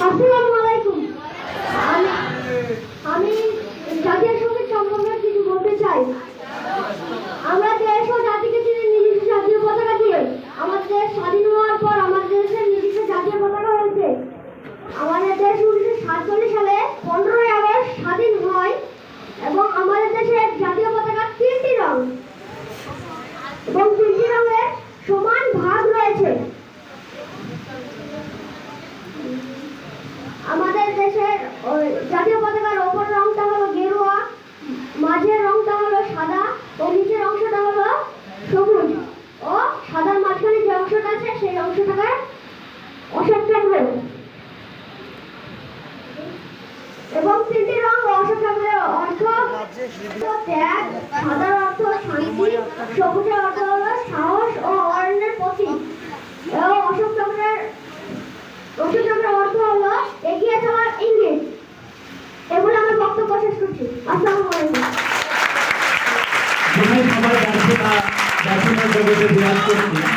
আসসালামু আলাইকুম। আমি জাতীয় সঙ্গীত সম্পর্কে কিছু বলতে চাই। আমরা দেশ ও জাতিকে চিনি নিজস্ব জাতীয় পতাকা দিয়ে। আমাদের দেশ স্বাধীন হওয়ার পর আমাদের দেশের নিজস্ব জাতীয় পতাকা হয়েছে। আমাদের দেশ 1947 সালে 15ই আগস্ট স্বাধীন হয় এবং আমাদের দেশের জাতীয় পতাকার 3টি রং এবং 3টি রঙের সমান ভাগ রয়েছে। আমাদের দেশের জাতীয় পতাকার ওপর রংটা হলো গেরুয়া, মাঝের রংটা হলো সাদা ও নিচের অংশটা হলো সবুজ ও সাদার মাঝখানে যে অংশটা আছে সেই অংশটাকে অশোক চক্র এবং 3টি রং অশোক চক্রের অর্থ ত্যাগ, সাদার অর্থ শান্তি, সবুজের অর্থ হলো সাহস ও অরণ্যের প্রতীক এবং অশোক চক্রের অর্থ হলো এগিয়ে চলার ইঙ্গিত। এগুলো আমার বক্তব্য শেষ করছি। আসসালামু আলাইকুম। সবাই জাতীয় জগতে বিরাজ করছে।